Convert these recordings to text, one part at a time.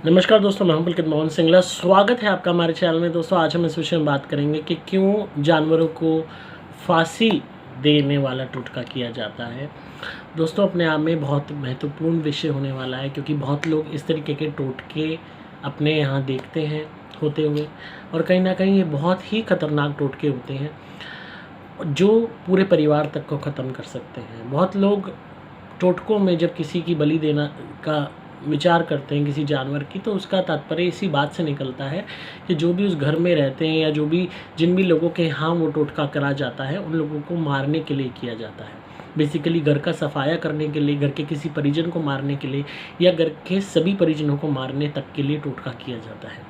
नमस्कार दोस्तों, मैं हूं पुलकित मोहन सिंगला। स्वागत है आपका हमारे चैनल में। दोस्तों, आज हम इस विषय में बात करेंगे कि क्यों जानवरों को फांसी देने वाला टोटका किया जाता है। दोस्तों, अपने आप में बहुत महत्वपूर्ण विषय होने वाला है, क्योंकि बहुत लोग इस तरीके के टोटके अपने यहाँ देखते हैं होते हुए, और कहीं ना कहीं ये बहुत ही खतरनाक टोटके होते हैं जो पूरे परिवार तक को ख़त्म कर सकते हैं। बहुत लोग टोटकों में जब किसी की बलि देना का विचार करते हैं किसी जानवर की, तो उसका तात्पर्य इसी बात से निकलता है कि जो भी उस घर में रहते हैं या जिन भी लोगों के यहाँ वो टोटका करा जाता है, उन लोगों को मारने के लिए किया जाता है। बेसिकली घर का सफाया करने के लिए, घर के किसी परिजन को मारने के लिए, या घर के सभी परिजनों को मारने तक के लिए टोटका किया जाता है।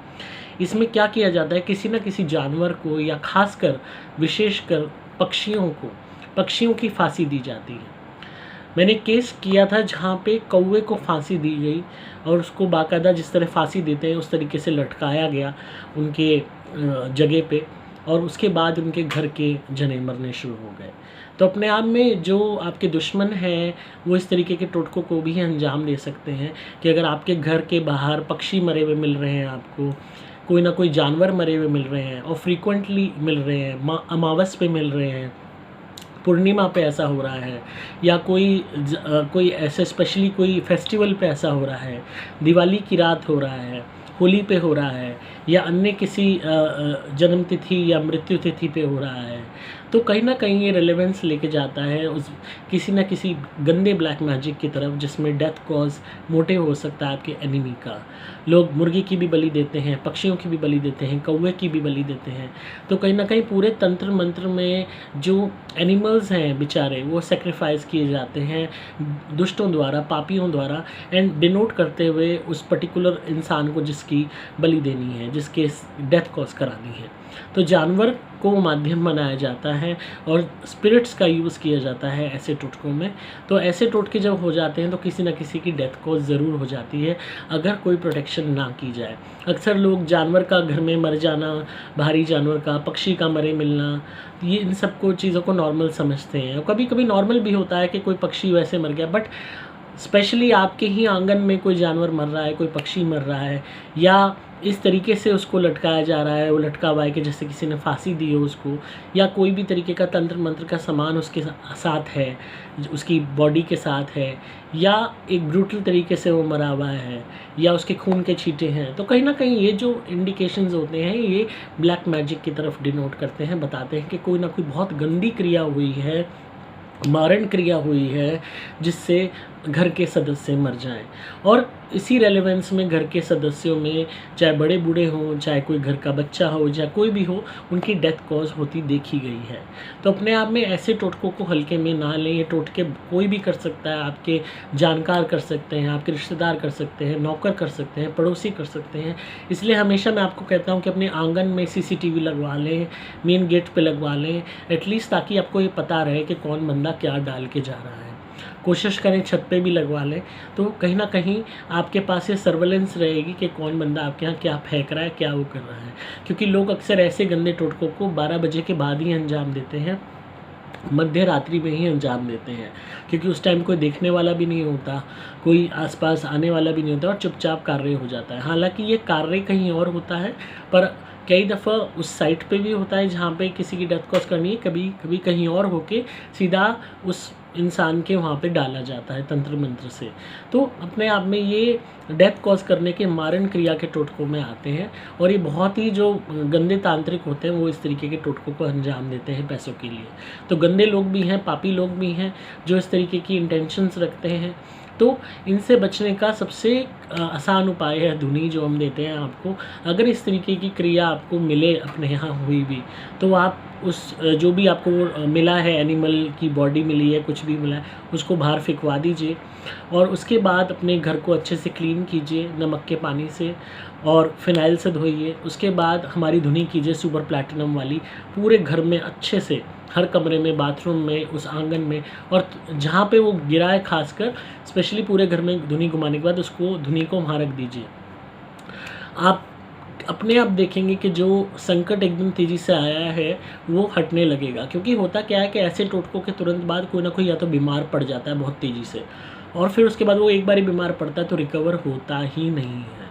इसमें क्या किया जाता है, किसी न किसी जानवर को, या खासकर विशेषकर पक्षियों की फांसी दी जाती है। मैंने केस किया था जहाँ पे कौवे को फांसी दी गई और उसको बाकायदा जिस तरह फांसी देते हैं उस तरीके से लटकाया गया उनके जगह पे, और उसके बाद उनके घर के जने मरने शुरू हो गए। तो अपने आप में जो आपके दुश्मन हैं वो इस तरीके के टोटकों को भी अंजाम दे सकते हैं कि अगर आपके घर के बाहर पक्षी मरे हुए मिल रहे हैं, आपको कोई ना कोई जानवर मरे हुए मिल रहे हैं, और फ्रीक्वेंटली मिल रहे हैं, अमावस पे मिल रहे हैं, पूर्णिमा पे ऐसा हो रहा है, या कोई ऐसे स्पेशली कोई फेस्टिवल पे ऐसा हो रहा है, दिवाली की रात हो रहा है, होली पे हो रहा है, या अन्य किसी जन्म तिथि या मृत्यु तिथि पे हो रहा है, तो कहीं ना कहीं ये रेलेवेंस लेके जाता है उस किसी न किसी गंदे ब्लैक मैजिक की तरफ, जिसमें डेथ कॉज मोटिव हो सकता है आपके एनिमी का। लोग मुर्गी की भी बलि देते हैं, पक्षियों की भी बलि देते हैं, कौवे की भी बलि देते हैं। तो कहीं ना कहीं पूरे तंत्र मंत्र में जो एनिमल्स हैं बेचारे, वो सेक्रीफाइस किए जाते हैं दुष्टों द्वारा, पापियों द्वारा, एंड डिनोट करते हुए उस पर्टिकुलर इंसान को जिसकी बलि देनी है, जिसके डेथ कॉज करानी है। तो जानवर को माध्यम बनाया जाता है और स्पिरिट्स का यूज़ किया जाता है ऐसे टोटकों में। तो ऐसे टोटके जब हो जाते हैं तो किसी न किसी की डेथ कॉज ज़रूर हो जाती है अगर कोई प्रोटेक्शन ना की जाए। अक्सर लोग जानवर का घर में मर जाना, भारी जानवर का, पक्षी का मरे मिलना, ये इन सब को चीज़ों को नॉर्मल समझते हैं। और कभी कभी नॉर्मल भी होता है कि कोई पक्षी वैसे मर गया, बट स्पेशली आपके ही आंगन में कोई जानवर मर रहा है, कोई पक्षी मर रहा है, या इस तरीके से उसको लटकाया जा रहा है, वो लटका हुआ है कि जैसे किसी ने फांसी दी हो उसको, या कोई भी तरीके का तंत्र मंत्र का सामान उसके साथ है, उसकी बॉडी के साथ है, या एक ब्रूटल तरीके से वो मरा हुआ है, या उसके खून के छींटे हैं, तो कहीं ना कहीं ये जो इंडिकेशंस होते हैं ये ब्लैक मैजिक की तरफ डिनोट करते हैं, बताते हैं कि कोई ना कोई बहुत गंदी क्रिया हुई है, मारण क्रिया हुई है, जिससे घर के सदस्य मर जाएं। और इसी रेलेवेंस में घर के सदस्यों में चाहे बड़े बूढ़े हों, चाहे कोई घर का बच्चा हो, चाहे कोई भी हो, उनकी डेथ कॉज होती देखी गई है। तो अपने आप में ऐसे टोटकों को हल्के में ना लें। ये टोटके कोई भी कर सकता है, आपके जानकार कर सकते हैं, आपके रिश्तेदार कर सकते हैं, नौकर कर सकते हैं, पड़ोसी कर सकते हैं। इसलिए हमेशा मैं आपको कहता हूँ कि अपने आंगन में सीसीटीवी लगवा लें, मेन गेट पे लगवा लें एटलीस्ट, ताकि आपको ये पता रहे कि कौन बंदा क्या डाल के जा रहा है। कोशिश करें छत पे भी लगवा लें, तो कहीं ना कहीं आपके पास ये सर्वेलेंस रहेगी कि कौन बंदा आपके यहाँ क्या फेंक रहा है, क्या वो कर रहा है। क्योंकि लोग अक्सर ऐसे गंदे टोटकों को 12 बजे के बाद ही अंजाम देते हैं, मध्य रात्रि में ही अंजाम देते हैं, क्योंकि उस टाइम कोई देखने वाला भी नहीं होता, कोई आसपास आने वाला भी नहीं होता, और चुपचाप कार्य हो जाता है। हालांकि ये कार्य कहीं और होता है, पर कई दफ़ा उस साइट पे भी होता है जहाँ पे किसी की डेथ कॉज करनी है, कभी कभी कहीं और होके सीधा उस इंसान के वहाँ पे डाला जाता है तंत्र मंत्र से। तो अपने आप में ये डेथ कॉज करने के मारण क्रिया के टोटकों में आते हैं, और ये बहुत ही जो गंदे तांत्रिक होते हैं वो इस तरीके के टोटकों को अंजाम देते हैं पैसों के लिए। तो गंदे लोग भी हैं, पापी लोग भी हैं जो इस तरीके की इंटेंशंस रखते हैं। तो इनसे बचने का सबसे आसान उपाय है धुनी, जो हम देते हैं आपको। अगर इस तरीके की क्रिया आपको मिले अपने यहाँ हुई भी, तो आप उस जो भी आपको मिला है, एनिमल की बॉडी मिली है, कुछ भी मिला है, उसको बाहर फेंकवा दीजिए, और उसके बाद अपने घर को अच्छे से क्लीन कीजिए नमक के पानी से और फिनाइल से धोइए। उसके बाद हमारी धुनी कीजिए सुपर प्लैटिनम वाली, पूरे घर में अच्छे से, हर कमरे में, बाथरूम में, उस आंगन में, और जहाँ पे वो गिरा है खासकर स्पेशली पूरे घर में धुनी घुमाने के बाद उसको, धुनी को वहाँ रख दीजिए। आप अपने आप देखेंगे कि जो संकट एकदम तेज़ी से आया है वो हटने लगेगा। क्योंकि होता क्या है कि ऐसे टोटकों के तुरंत बाद कोई ना कोई या तो बीमार पड़ जाता है बहुत तेज़ी से, और फिर उसके बाद वो एक बार ही बीमार पड़ता है तो रिकवर होता ही नहीं है।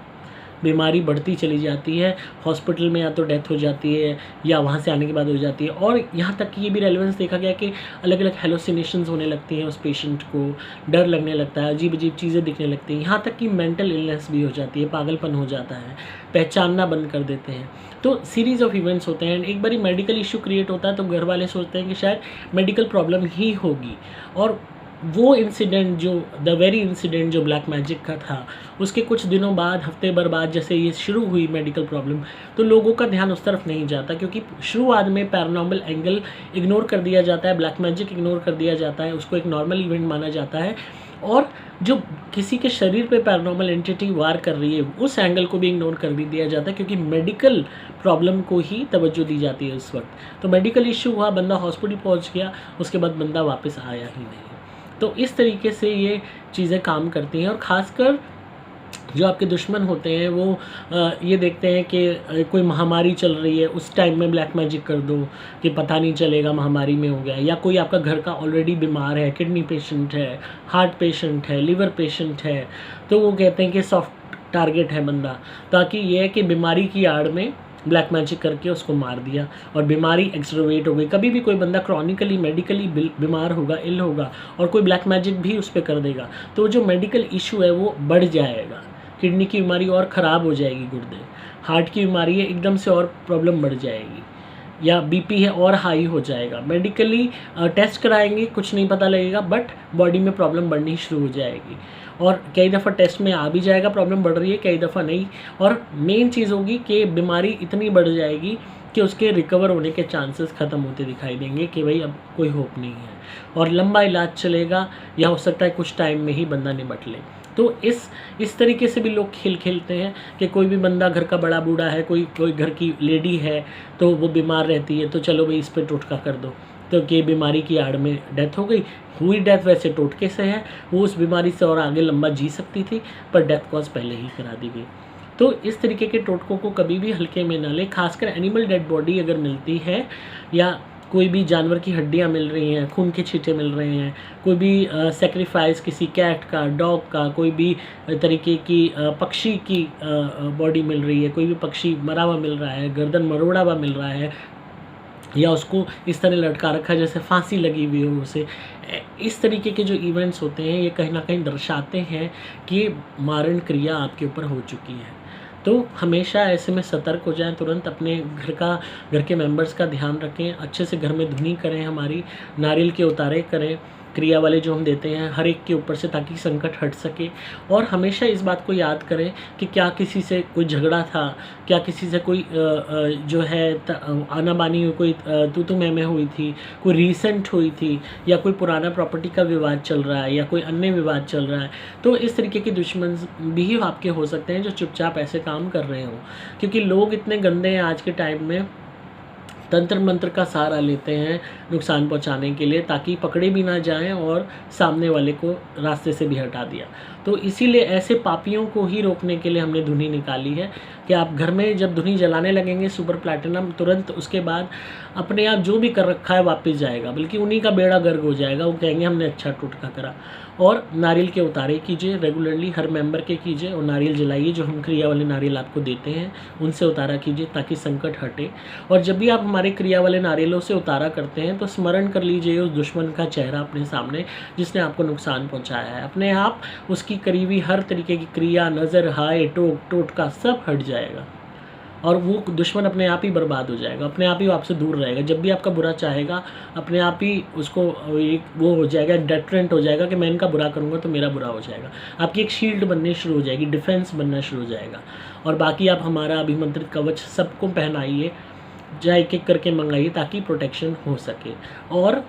बीमारी बढ़ती चली जाती है, हॉस्पिटल में या तो डेथ हो जाती है या वहाँ से आने के बाद हो जाती है। और यहाँ तक कि ये भी रेलेवेंस देखा गया कि अलग अलग हेलोसिनेशंस होने लगती हैं उस पेशेंट को, डर लगने लगता है, अजीब अजीब चीज़ें दिखने लगती हैं, यहाँ तक कि मेंटल इलनेस भी हो जाती है, पागलपन हो जाता है, पहचानना बंद कर देते हैं। तो सीरीज़ ऑफ इवेंट्स होते हैं। एक बारी मेडिकल इशू क्रिएट होता है तो घर वाले सोचते हैं कि शायद मेडिकल प्रॉब्लम ही होगी, और वो इंसिडेंट जो द वेरी इंसिडेंट जो ब्लैक मैजिक का था, उसके कुछ दिनों बाद, हफ्ते भर बाद जैसे ये शुरू हुई मेडिकल प्रॉब्लम, तो लोगों का ध्यान उस तरफ नहीं जाता, क्योंकि शुरुआत में पैरानॉर्मल एंगल इग्नोर कर दिया जाता है, ब्लैक मैजिक इग्नोर कर दिया जाता है, उसको एक नॉर्मल इवेंट माना जाता है, और जो किसी के शरीर पे पैरानॉर्मल एंटिटी वार कर रही है उस एंगल को भी इग्नोर कर दिया जाता है, क्योंकि मेडिकल प्रॉब्लम को ही तवज्जो दी जाती है उस वक्त। तो मेडिकल इशू हुआ, बंदा हॉस्पिटल पहुंच गया, उसके बाद बंदा वापस आया ही नहीं। तो इस तरीके से ये चीज़ें काम करती हैं। और ख़ासकर जो आपके दुश्मन होते हैं वो ये देखते हैं कि कोई महामारी चल रही है, उस टाइम में ब्लैक मैजिक कर दो कि पता नहीं चलेगा महामारी में हो गया, या कोई आपका घर का ऑलरेडी बीमार है, किडनी पेशेंट है, हार्ट पेशेंट है, लिवर पेशेंट है, तो वो कहते हैं कि सॉफ्ट टारगेट है बंदा, ताकि ये है कि बीमारी की आड़ में ब्लैक मैजिक करके उसको मार दिया और बीमारी एक्सट्रोवेट हो गई। कभी भी कोई बंदा क्रॉनिकली मेडिकली बीमार होगा, इल होगा, और कोई ब्लैक मैजिक भी उस पर कर देगा, तो जो मेडिकल इशू है वो बढ़ जाएगा, किडनी की बीमारी और ख़राब हो जाएगी, गुर्दे, हार्ट की बीमारी है एकदम से और प्रॉब्लम बढ़ जाएगी, या बीपी है और हाई हो जाएगा। मेडिकली टेस्ट कराएंगे, कुछ नहीं पता लगेगा, बट बॉडी में प्रॉब्लम बढ़नी शुरू हो जाएगी, और कई दफ़ा टेस्ट में आ भी जाएगा प्रॉब्लम बढ़ रही है, कई दफ़ा नहीं। और मेन चीज़ होगी कि बीमारी इतनी बढ़ जाएगी कि उसके रिकवर होने के चांसेस ख़त्म होते दिखाई देंगे, कि भाई अब कोई होप नहीं है, और लंबा इलाज चलेगा, या हो सकता है कुछ टाइम में ही बंदा निपट ले। तो इस तरीके से भी लोग खेल खेलते हैं कि कोई भी बंदा घर का बड़ा बूढ़ा है, कोई घर की लेडी है, तो वो बीमार रहती है, तो चलो भाई इस पर टोटका कर दो, तो कि बीमारी की आड़ में डेथ हो गई, हुई डेथ वैसे टोटके से है, वो उस बीमारी से और आगे लंबा जी सकती थी, पर डेथ कॉज पहले ही करा दी गई। तो इस तरीके के टोटकों को कभी भी हल्के में ना ले, खासकर एनिमल डेड बॉडी अगर मिलती है, या कोई भी जानवर की हड्डियां मिल रही हैं, खून के छींटे मिल रहे हैं, कोई भी सेक्रीफाइस किसी कैट का, डॉग का, कोई भी तरीके की पक्षी की बॉडी मिल रही है, कोई भी पक्षी मरा हुआ मिल रहा है, गर्दन मरोड़ा हुआ मिल रहा है, या उसको इस तरह लटका रखा जैसे फांसी लगी हुई हो उसे, इस तरीके के जो इवेंट्स होते हैं ये कहीं ना कहीं दर्शाते हैं कि मारण क्रिया आपके ऊपर हो चुकी है। तो हमेशा ऐसे में सतर्क हो जाएं, तुरंत अपने घर के मेंबर्स का ध्यान रखें, अच्छे से घर में धुनी करें, हमारी नारियल के उतारे करें, क्रिया वाले जो हम देते हैं हर एक के ऊपर से, ताकि संकट हट सके। और हमेशा इस बात को याद करें कि क्या किसी से कोई झगड़ा था, क्या किसी से कोई जो है आना बानी हुई, कोई तू मैं हुई थी, कोई रीसेंट हुई थी, या कोई पुराना प्रॉपर्टी का विवाद चल रहा है, या कोई अन्य विवाद चल रहा है। तो इस तरीके के दुश्मन भी आपके हो सकते हैं जो चुपचाप ऐसे काम कर रहे हों, क्योंकि लोग इतने गंदे हैं आज के टाइम में, तंत्र मंत्र का सहारा लेते हैं नुकसान पहुंचाने के लिए, ताकि पकड़े भी ना जाएं और सामने वाले को रास्ते से भी हटा दिया। तो इसीलिए ऐसे पापियों को ही रोकने के लिए हमने धुनी निकाली है कि आप घर में जब धुनी जलाने लगेंगे सुपर प्लैटिनम, तुरंत उसके बाद अपने आप जो भी कर रखा है वापस जाएगा, बल्कि उन्हीं का बेड़ा गर्क हो जाएगा, वो कहेंगे हमने अच्छा टोटका करा। और नारियल के उतारे कीजिए, रेगुलरली हर मेंबर के कीजिए, और नारियल जलाइए, जो हम क्रिया वाले नारियल आपको देते हैं उनसे उतारा कीजिए ताकि संकट हटे। और जब भी आप हमारे क्रिया वाले नारियलों से उतारा करते हैं तो स्मरण कर लीजिए उस दुश्मन का चेहरा अपने सामने जिसने आपको नुकसान पहुंचाया है। अपने आप उसकी करीबी हर तरीके की क्रिया, नज़र, हाय, टोटका सब हट जाएगा, और वो दुश्मन अपने आप ही बर्बाद हो जाएगा, अपने आप ही आपसे दूर रहेगा। जब भी आपका बुरा चाहेगा अपने आप ही उसको एक वो हो जाएगा, डेटरेंट हो जाएगा कि मैं इनका बुरा करूँगा तो मेरा बुरा हो जाएगा। आपकी एक शील्ड बननी शुरू हो जाएगी, डिफेंस बनना शुरू हो जाएगा। और बाकी आप हमारा अभिमंत्रित कवच सबको पहनाइए, या एक एक करके मंगाइए ताकि प्रोटेक्शन हो सके। और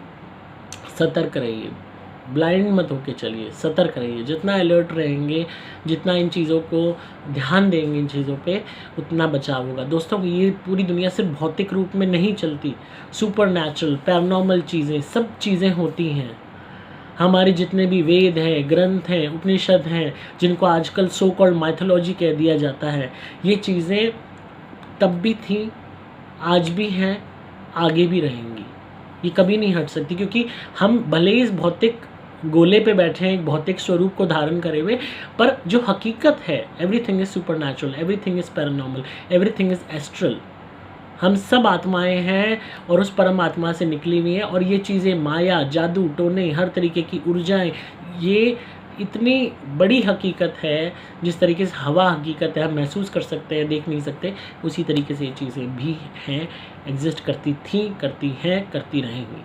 सतर्क रहिए, ब्लाइंड मत होके चलिए, सतर्क रहिए। जितना अलर्ट रहेंगे, जितना इन चीज़ों को ध्यान देंगे, इन चीज़ों पे, उतना बचाव होगा। दोस्तों, ये पूरी दुनिया सिर्फ भौतिक रूप में नहीं चलती, सुपर नेचुरल, पैरानॉर्मल चीज़ें, सब चीज़ें होती हैं। हमारे जितने भी वेद हैं, ग्रंथ हैं, उपनिषद हैं, जिनको आजकल सो कॉल्ड माइथोलॉजी कह दिया जाता है, ये चीज़ें तब भी थी, आज भी हैं, आगे भी रहेंगी। ये कभी नहीं हट सकती, क्योंकि हम भले ही इस भौतिक गोले पे बैठे हैं, एक भौतिक स्वरूप को धारण करे हुए, पर जो हकीकत है, everything is super natural, everything is paranormal, everything is astral. हम सब आत्माएं हैं और उस परम आत्मा से निकली हुई हैं, और ये चीज़ें माया, जादू टोने, हर तरीके की ऊर्जाएं, ये इतनी बड़ी हकीकत है। जिस तरीके से हवा हकीकत है, हम महसूस कर सकते हैं, देख नहीं सकते, उसी तरीके से ये चीज़ें भी हैं, एग्जिस्ट करती थी, करती हैं, करती रहेंगी।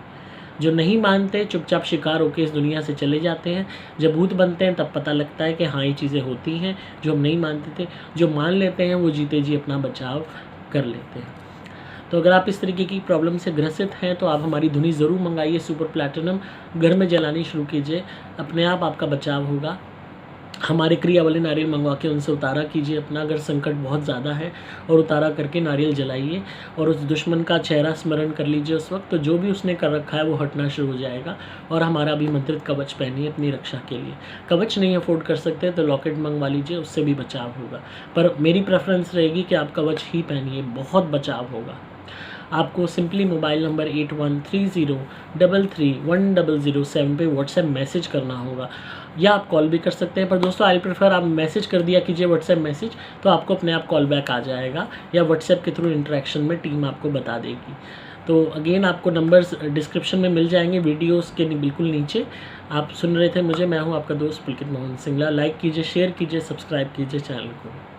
जो नहीं मानते चुपचाप शिकार होकर इस दुनिया से चले जाते हैं। जब भूत बनते हैं तब पता लगता है कि हाँ ये चीज़ें होती हैं जो हम नहीं मानते थे। जो मान लेते हैं वो जीते जी अपना बचाव कर लेते हैं। तो अगर आप इस तरीके की प्रॉब्लम से ग्रसित हैं तो आप हमारी धुनी ज़रूर मंगाइए, सुपर प्लैटिनम घर में जलानी शुरू कीजिए, अपने आप आपका बचाव होगा। हमारे क्रिया वाले नारियल मंगवा के उनसे उतारा कीजिए अपना, अगर संकट बहुत ज़्यादा है, और उतारा करके नारियल जलाइए और उस दुश्मन का चेहरा स्मरण कर लीजिए उस वक्त, तो जो भी उसने कर रखा है वो हटना शुरू हो जाएगा। और हमारा अभिमंत्रित कवच पहनिए अपनी रक्षा के लिए। कवच नहीं अफोर्ड कर सकते तो लॉकेट मंगवा लीजिए, उससे भी बचाव होगा, पर मेरी प्रेफरेंस रहेगी कि आप कवच ही पहनिए, बहुत बचाव होगा। आपको सिंपली मोबाइल नंबर 8130331007 पे व्हाट्सएप मैसेज करना होगा, या आप कॉल भी कर सकते हैं। पर दोस्तों आई प्रेफर आप मैसेज कर दिया कीजिए व्हाट्सएप मैसेज, तो आपको अपने आप कॉल बैक आ जाएगा, या व्हाट्सएप के थ्रू इंटरेक्शन में टीम आपको बता देगी। तो अगेन आपको नंबर्स डिस्क्रिप्शन में मिल जाएंगे, वीडियोस के बिल्कुल नीचे। आप सुन रहे थे मुझे, मैं हूँ आपका दोस्त पुलकित मोहन सिंगला। लाइक कीजिए, शेयर कीजिए, सब्सक्राइब कीजिए चैनल को।